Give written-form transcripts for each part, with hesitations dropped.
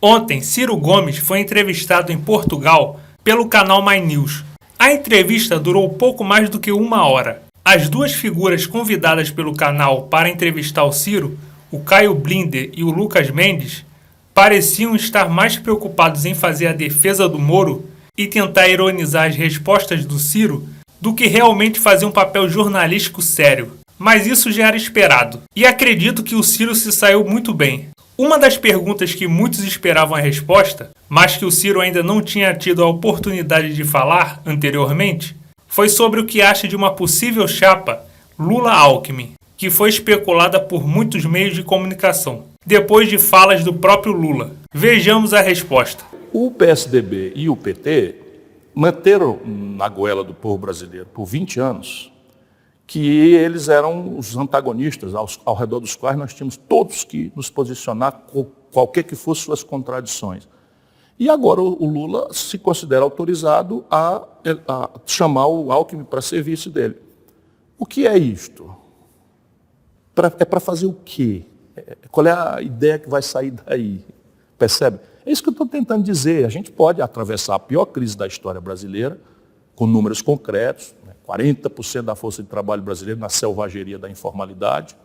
Ontem, Ciro Gomes foi entrevistado em Portugal pelo canal My News. A entrevista durou pouco mais do que 1 hora. As duas figuras convidadas pelo canal para entrevistar o Ciro, o Caio Blinder e o Lucas Mendes, pareciam estar mais preocupados em fazer a defesa do Moro e tentar ironizar as respostas do Ciro do que realmente fazer um papel jornalístico sério. Mas isso já era esperado. E acredito que o Ciro se saiu muito bem. Uma das perguntas que muitos esperavam a resposta, mas que o Ciro ainda não tinha tido a oportunidade de falar anteriormente, foi sobre o que acha de uma possível chapa Lula-Alckmin, que foi especulada por muitos meios de comunicação, depois de falas do próprio Lula. Vejamos a resposta. O PSDB e o PT manteram na goela do povo brasileiro por 20 anos que eles eram os antagonistas ao redor dos quais nós tínhamos todos que nos posicionar, qualquer que fossem suas contradições. E agora o Lula se considera autorizado a chamar o Alckmin para ser vice dele. O que é isto? É para fazer o quê? Qual é a ideia que vai sair daí? Percebe? É isso que eu estou tentando dizer. A gente pode atravessar a pior crise da história brasileira com números concretos, 40% da força de trabalho brasileira na selvageria da informalidade,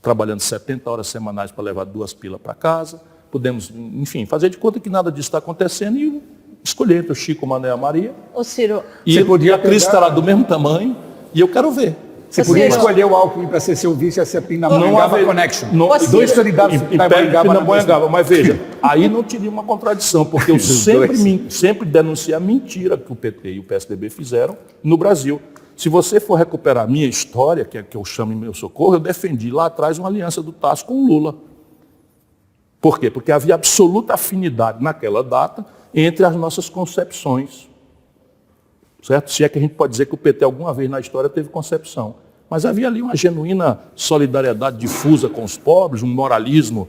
trabalhando 70 horas semanais para levar 2 pilas para casa. Podemos, enfim, fazer de conta que nada disso está acontecendo e escolher entre o Chico, o Mané e a Maria. Ô, Ciro, E a crise estará do mesmo tamanho e eu quero ver. Você podia escolher o Alckmin para ser seu vice e ser Pindamonhangaba Connection. Dois candidatos em Pindamonhangaba, mas veja, aí não teria uma contradição, porque eu sempre denunciei a mentira que o PT e o PSDB fizeram no Brasil. Se você for recuperar a minha história, que é que eu chamo em meu socorro, eu defendi lá atrás uma aliança do Tasso com o Lula. Por quê? Porque havia absoluta afinidade naquela data entre as nossas concepções. Certo? Se é que a gente pode dizer que o PT alguma vez na história teve concepção. Mas havia ali uma genuína solidariedade difusa com os pobres, um moralismo.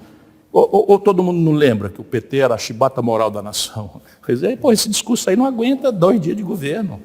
Ou todo mundo não lembra que o PT era a chibata moral da nação? Quer dizer, esse discurso aí não aguenta 2 dias de governo.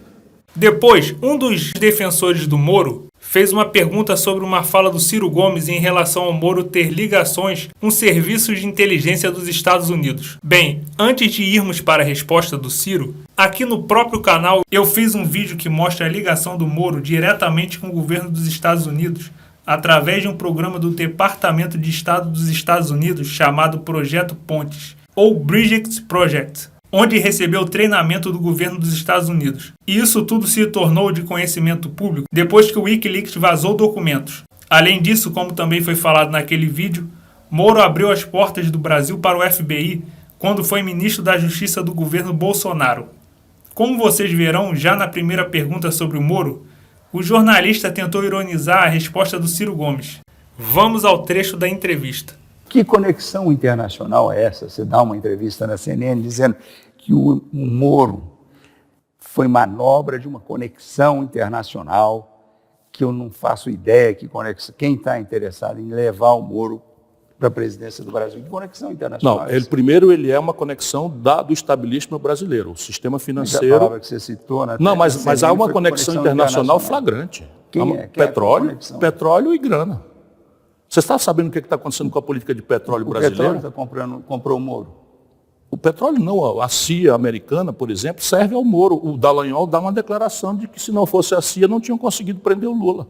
Depois, um dos defensores do Moro fez uma pergunta sobre uma fala do Ciro Gomes em relação ao Moro ter ligações com serviços de inteligência dos Estados Unidos. Bem, antes de irmos para a resposta do Ciro, aqui no próprio canal eu fiz um vídeo que mostra a ligação do Moro diretamente com o governo dos Estados Unidos através de um programa do Departamento de Estado dos Estados Unidos chamado Projeto Pontes, ou Bridges Project, onde recebeu treinamento do governo dos Estados Unidos. E isso tudo se tornou de conhecimento público depois que o Wikileaks vazou documentos. Além disso, como também foi falado naquele vídeo, Moro abriu as portas do Brasil para o FBI quando foi ministro da Justiça do governo Bolsonaro. Como vocês verão já na primeira pergunta sobre o Moro, o jornalista tentou ironizar a resposta do Ciro Gomes. Vamos ao trecho da entrevista. Que conexão internacional é essa? Você dá uma entrevista na CNN dizendo que o Moro foi manobra de uma conexão internacional, que eu não faço ideia que conexão. Quem está interessado em levar o Moro para a presidência do Brasil? Que conexão internacional? Não, ele é uma conexão do estabelecimento brasileiro, o sistema financeiro. Mas a palavra que você citou na Não, mas há uma conexão internacional flagrante. Petróleo e grana. Você está sabendo o que está acontecendo com a política de petróleo brasileira? O petróleo comprou o Moro. O petróleo não, a CIA americana, por exemplo, serve ao Moro. O Dallagnol dá uma declaração de que se não fosse a CIA não tinham conseguido prender o Lula.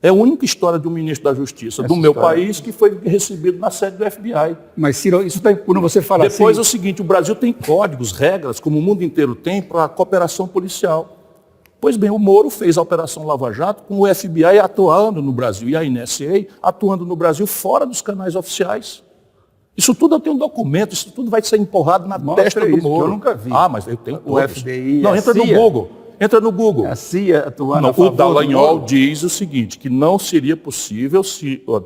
É a única história de um ministro da Justiça do meu país que foi recebido na sede do FBI. Mas, Ciro, isso está quando você fala assim... Depois é o seguinte, o Brasil tem códigos, regras, como o mundo inteiro tem, para a cooperação policial. Pois bem, o Moro fez a Operação Lava Jato com o FBI atuando no Brasil e a NSA atuando no Brasil fora dos canais oficiais. Isso tudo eu tenho um documento, isso tudo vai ser empurrado na testa do Moro. Eu nunca vi. Ah, mas eu tenho todos. O FBI, não, entra no Google. Entra no Google. A CIA atuando não, a favor o Dallagnol do diz o seguinte, que não seria possível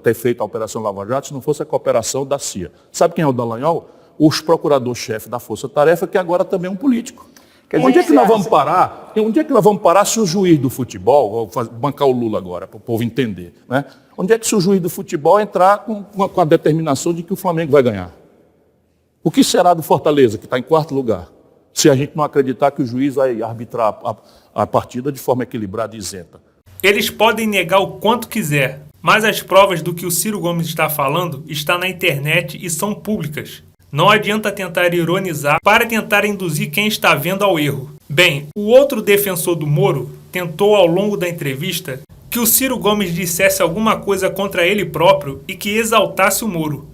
ter feito a Operação Lava Jato se não fosse a cooperação da CIA. Sabe quem é o Dallagnol? O procurador-chefe da Força Tarefa, que agora também é um político. Onde é que nós vamos parar? Onde é que nós vamos parar se o juiz do futebol, vou bancar o Lula agora, para o povo entender, né? Onde é que se o juiz do futebol entrar com a determinação de que o Flamengo vai ganhar? O que será do Fortaleza, que está em 4º lugar? Se a gente não acreditar que o juiz vai arbitrar a partida de forma equilibrada e isenta. Eles podem negar o quanto quiser, mas as provas do que o Ciro Gomes está falando estão na internet e são públicas. Não adianta tentar ironizar para tentar induzir quem está vendo ao erro. Bem, o outro defensor do Moro tentou ao longo da entrevista que o Ciro Gomes dissesse alguma coisa contra ele próprio e que exaltasse o Moro.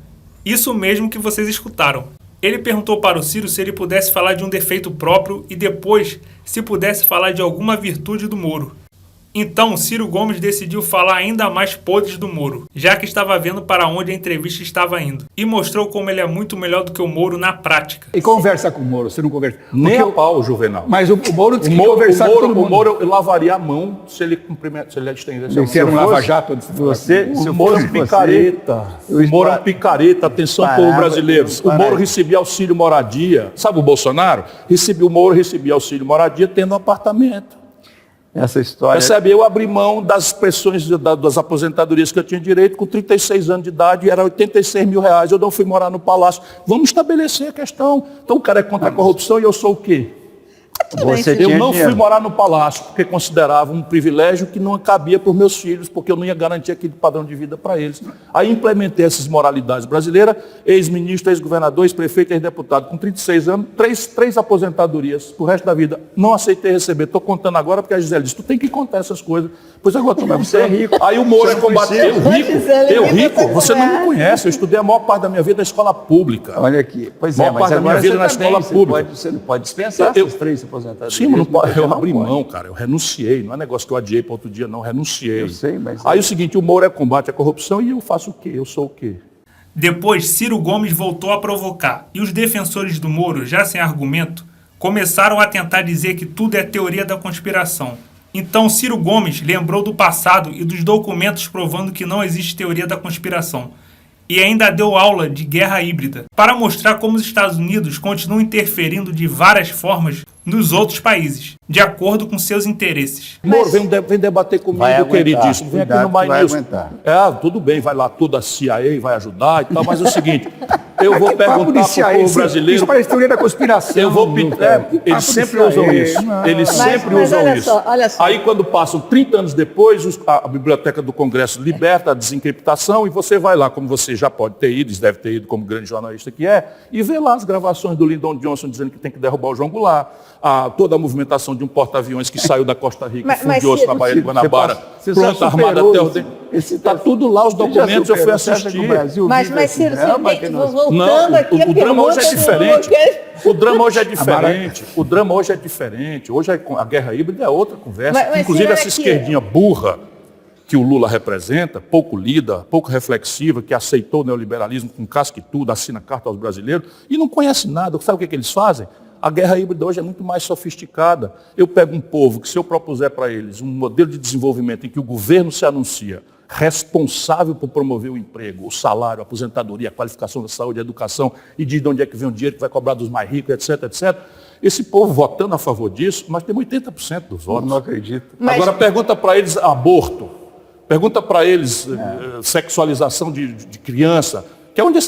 Isso mesmo que vocês escutaram. Ele perguntou para o Ciro se ele pudesse falar de um defeito próprio e depois se pudesse falar de alguma virtude do Moro. Então, Ciro Gomes decidiu falar ainda mais podres do Moro, já que estava vendo para onde a entrevista estava indo, e mostrou como ele é muito melhor do que o Moro na prática. E conversa com o Moro, você não conversa? Nem a pau, Juvenal. Mas o Moro tem que conversar com todo mundo. O Moro eu lavaria a mão se ele estendesse a mão. Se era um lava-jato. O Moro é um picareta. O Moro é um picareta. Atenção, povo brasileiro. O Moro recebia auxílio moradia. Sabe o Bolsonaro? O Moro recebia auxílio moradia tendo um apartamento. Essa história... Percebe? Eu abri mão das pensões, das aposentadorias que eu tinha direito, com 36 anos de idade, era 86 mil reais. Eu não fui morar no palácio. Vamos estabelecer a questão. Então o cara é contra a corrupção e eu sou o quê? Eu não fui morar no palácio, porque considerava um privilégio que não cabia para os meus filhos, porque eu não ia garantir aquele padrão de vida para eles. Aí implementei essas moralidades brasileiras, ex-ministro, ex-governador, ex-prefeito, ex-deputado, com 36 anos, três aposentadorias pro resto da vida. Não aceitei receber. Estou contando agora porque a Gisele disse, tu tem que contar essas coisas. Pois agora você é rico. Aí o Moro combateu. Eu rico? Você não me conhece. Eu estudei a maior parte da minha vida na escola pública. Olha aqui. Pois é, mas agora vida na escola pública. Você não pode dispensar essas três aposentadorias. Sim, mas eu abri mão, cara. Eu renunciei. Não é negócio que eu adiei para outro dia, não. Renunciei. Eu sei, mas... Aí o seguinte, o Moro é combate à corrupção e eu faço o quê? Eu sou o quê? Depois, Ciro Gomes voltou a provocar. E os defensores do Moro, já sem argumento, começaram a tentar dizer que tudo é teoria da conspiração. Então, Ciro Gomes lembrou do passado e dos documentos provando que não existe teoria da conspiração. E ainda deu aula de guerra híbrida, para mostrar como os Estados Unidos continuam interferindo de várias formas nos outros países, de acordo com seus interesses. Moro, vem debater comigo, queridíssimo. Vem aqui no My News. Tudo bem, vai lá toda a CIA, vai ajudar e tal, mas é o seguinte, eu vou perguntar para o povo brasileiro... Isso parece teoria da conspiração. Eu vou eles sempre usam isso. Eles sempre usam isso. Olha só. Aí quando passam 30 anos depois, a Biblioteca do Congresso liberta a desencriptação e você vai lá, como você já pode ter ido, deve ter ido como grande jornalista que é, e vê lá as gravações do Lyndon Johnson dizendo que tem que derrubar o João Goulart, toda a movimentação de um porta-aviões que saiu da Costa Rica e fundiu-se na Baía de Guanabara, pronta armada até o dente. Está tudo lá, os documentos, eu fui assistir. Mas Ciro, voltando aqui o drama hoje é diferente. O drama hoje é diferente. O drama hoje é diferente. Hoje a guerra híbrida é outra conversa. Inclusive essa esquerdinha burra que o Lula representa, pouco lida, pouco reflexiva, que aceitou o neoliberalismo com casca e tudo, assina carta aos brasileiros e não conhece nada. Sabe o que eles fazem? A guerra híbrida hoje é muito mais sofisticada. Eu pego um povo que, se eu propuser para eles um modelo de desenvolvimento em que o governo se anuncia responsável por promover o emprego, o salário, a aposentadoria, a qualificação da saúde, a educação, e diz de onde é que vem o dinheiro que vai cobrar dos mais ricos, etc, etc. Esse povo votando a favor disso, mas tem 80% dos votos. Não acredito. Agora pergunta para eles aborto, pergunta para eles sexualização de criança, que é onde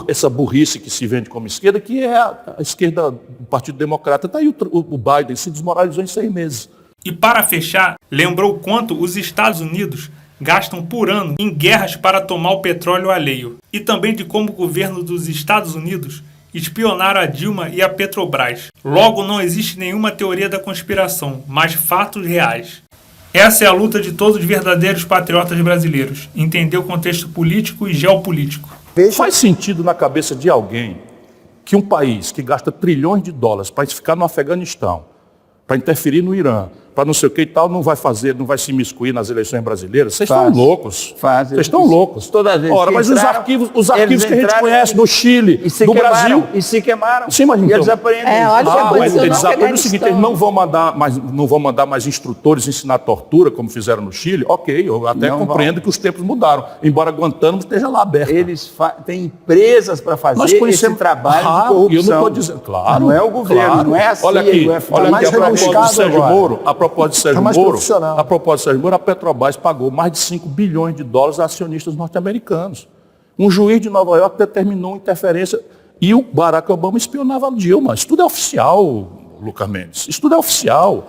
essa burrice que se vende como esquerda, que é a esquerda do Partido Democrata. Está aí o Biden se desmoralizou em 6 meses. E para fechar, lembrou quanto os Estados Unidos gastam por ano em guerras para tomar o petróleo alheio. E também de como o governo dos Estados Unidos espionaram a Dilma e a Petrobras. Logo, não existe nenhuma teoria da conspiração, mas fatos reais. Essa é a luta de todos os verdadeiros patriotas brasileiros. Entender o contexto político e geopolítico. Faz sentido na cabeça de alguém que um país que gasta trilhões de dólares para ficar no Afeganistão, para interferir no Irã, para não sei o que e tal, não vai se imiscuir nas eleições brasileiras? Vocês estão loucos. Vocês estão loucos. Toda vez mas entraram, os arquivos que a gente conhece do Chile, do Brasil... E se queimaram. Sim, mas então, e eles aprendem. Eles aprendem o seguinte, eles não vão mandar mais instrutores ensinar tortura, como fizeram no Chile. Ok, eu até compreendo que os tempos mudaram, embora Guantánamo esteja lá aberto. Eles têm empresas para fazer esse trabalho de corrupção. Eu não estou dizendo, claro. Não é o governo, não é assim. Olha aqui, a propósito do Sérgio Moro, a propósito de Sérgio Moro, a Petrobras pagou mais de 5 bilhões de dólares a acionistas norte-americanos. Um juiz de Nova York determinou interferência e o Barack Obama espionava a Dilma. Isso tudo é oficial, Lucas Mendes. Isso tudo é oficial.